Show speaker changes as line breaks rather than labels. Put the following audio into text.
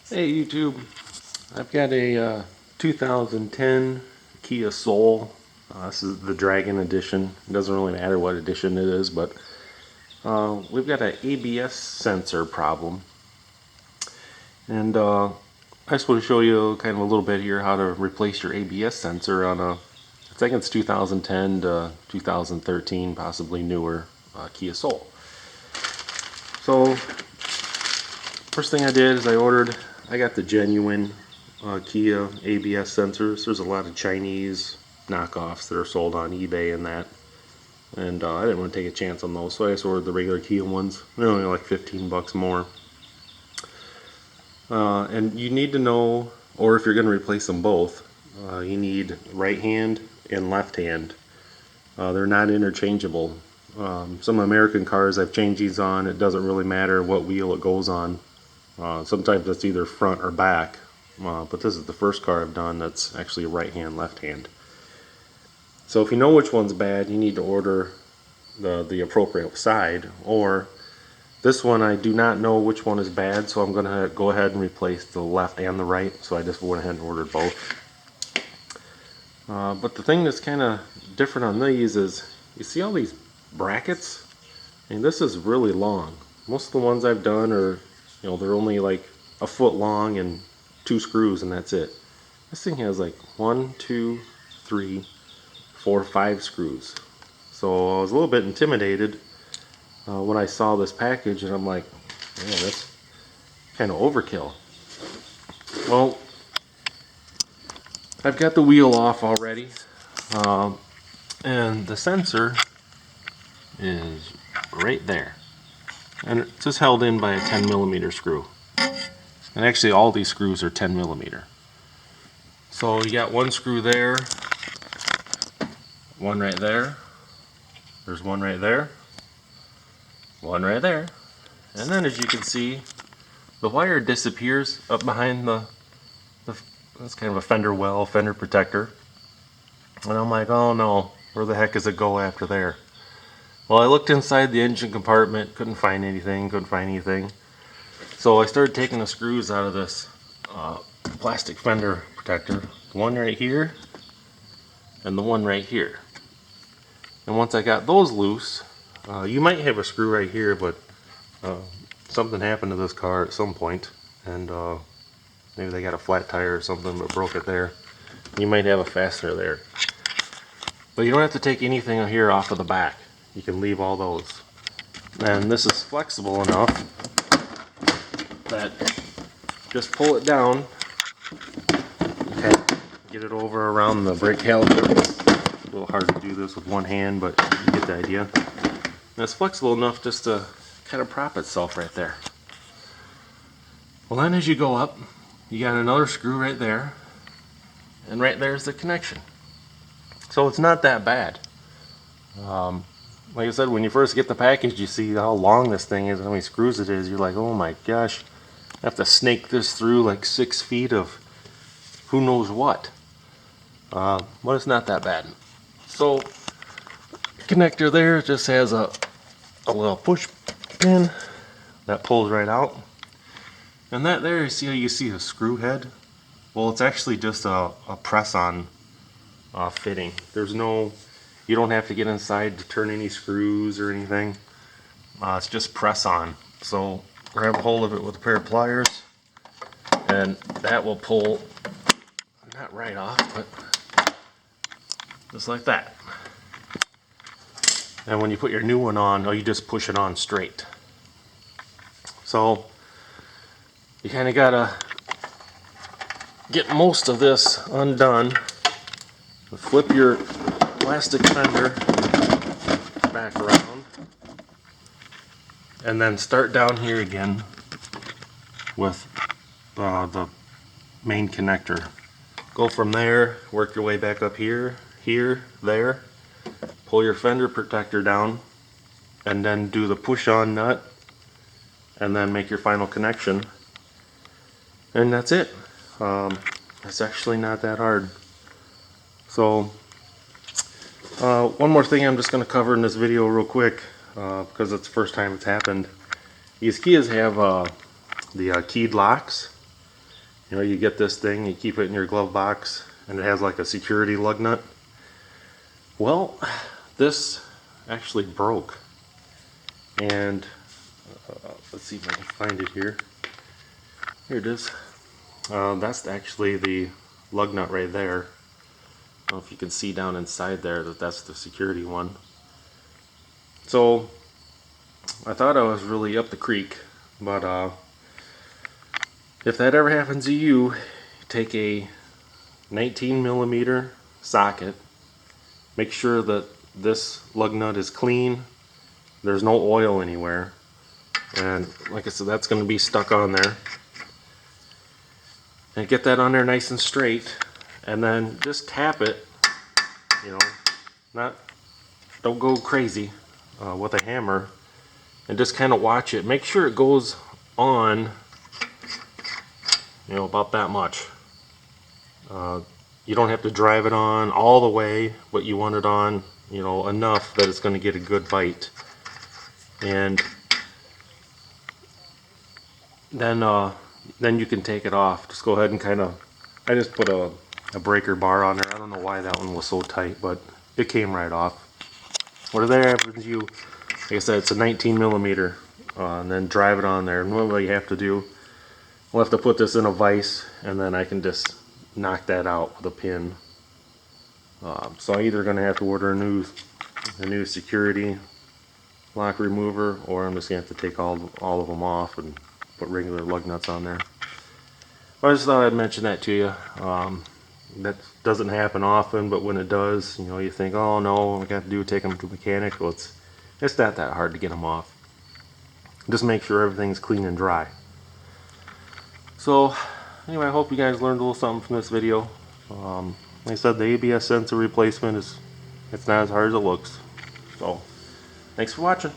Hey YouTube, I've got a 2010 Kia Soul. This is the Dragon edition. It doesn't really matter what edition it is, but we've got an ABS sensor problem. And I just want to show you kind of a little bit here how to replace your ABS sensor on I think it's 2010 to 2013, possibly newer Kia Soul. So first thing I did is I got the genuine Kia ABS sensors. There's a lot of Chinese knockoffs that are sold on eBay and that. And I didn't want to take a chance on those, so I just ordered the regular Kia ones. They're only like 15 bucks more. And you need to know, or if you're going to replace them both, you need right hand and left hand. They're not interchangeable. Some American cars I've changed these on, it doesn't really matter what wheel it goes on. Sometimes it's either front or back, but this is the first car I've done that's actually right hand, left hand. So if you know which one's bad, you need to order the appropriate side. Or this one, I do not know which one is bad, so I'm going to go ahead and replace the left and the right. So I just went ahead and ordered both. But the thing that's kind of different on these is, you see all these brackets? I mean, this is really long. Most of the ones I've done are, they're only like a foot long and 2 screws and that's it. This thing has like 1, 2, 3, 4, 5 screws. So I was a little bit intimidated when I saw this package, and I'm like, man, that's kind of overkill. Well, I've got the wheel off already, and the sensor is right there. And it's just held in by a 10mm screw. And actually all these screws are 10mm. So you got one screw there, one right there, there's one right there, one right there, and then as you can see, the wire disappears up behind that's kind of a fender well, fender protector. And I'm like, oh no, where the heck does it go after there? Well, I looked inside the engine compartment, couldn't find anything. So I started taking the screws out of this plastic fender protector. The one right here, and the one right here. And once I got those loose, you might have a screw right here, but something happened to this car at some point, and maybe they got a flat tire or something but broke it there. You might have a fastener there. But you don't have to take anything here off of the back. You can leave all those. And this is flexible enough that just pull it down, okay, get it over around the brake caliper. A little hard to do this with one hand, but you get the idea. And it's flexible enough just to kind of prop itself right there. Well, then as you go up, you got another screw right there, and right there's the connection. So it's not that bad. Like I said, when you first get the package, you see how long this thing is, how many screws it is. You're like, oh my gosh, I have to snake this through like 6 feet of who knows what. But it's not that bad. So, connector there just has a little push pin that pulls right out. And that there, you see how you see a screw head? Well, it's actually just a press-on fitting. You don't have to get inside to turn any screws or anything. It's just press on. So grab a hold of it with a pair of pliers, and that will pull, not right off, but just like that. And when you put your new one on, you just push it on straight. So you kind of gotta get most of this undone. Flip your plastic fender back around, and then start down here again with the main connector. Go from there, work your way back up here, there, pull your fender protector down, and then do the push-on nut, and then make your final connection. And that's it. It's actually not that hard. So one more thing I'm just going to cover in this video real quick, because it's the first time it's happened. These Kias have the keyed locks, You know, you get this thing, you keep it in your glove box, and it has like a security lug nut. Well, this actually broke. And let's see if I can find it here. Here it is. That's actually the lug nut right there. I don't know if you can see down inside there that that's the security one. So I thought I was really up the creek, but if that ever happens to you, take a 19mm socket, make sure that this lug nut is clean, there's no oil anywhere, and like I said, that's going to be stuck on there. And get that on there nice and straight, and then just tap it, you know, don't go crazy with a hammer, and just kind of watch it. Make sure it goes on, you know, about that much. You don't have to drive it on all the way, but you want it on, you know, enough that it's going to get a good bite. And then you can take it off. Just go ahead and kind of, I just put a breaker bar on there. I don't know why that one was so tight, but it came right off. Whatever happens, like I said, it's a 19mm, and then drive it on there. And what you have to do, we'll have to put this in a vise, and then I can just knock that out with a pin. So I'm either going to have to order a new security lock remover, or I'm just going to have to take all of them off and put regular lug nuts on there. I just thought I'd mention that to you. That doesn't happen often, but when it does, you know, you think, oh no, all we got to do is take them to a mechanic. Well, it's not that hard to get them off. Just make sure everything's clean and dry. So anyway, I hope you guys learned a little something from this video. Like I said, the ABS sensor replacement it's not as hard as it looks. So thanks for watching.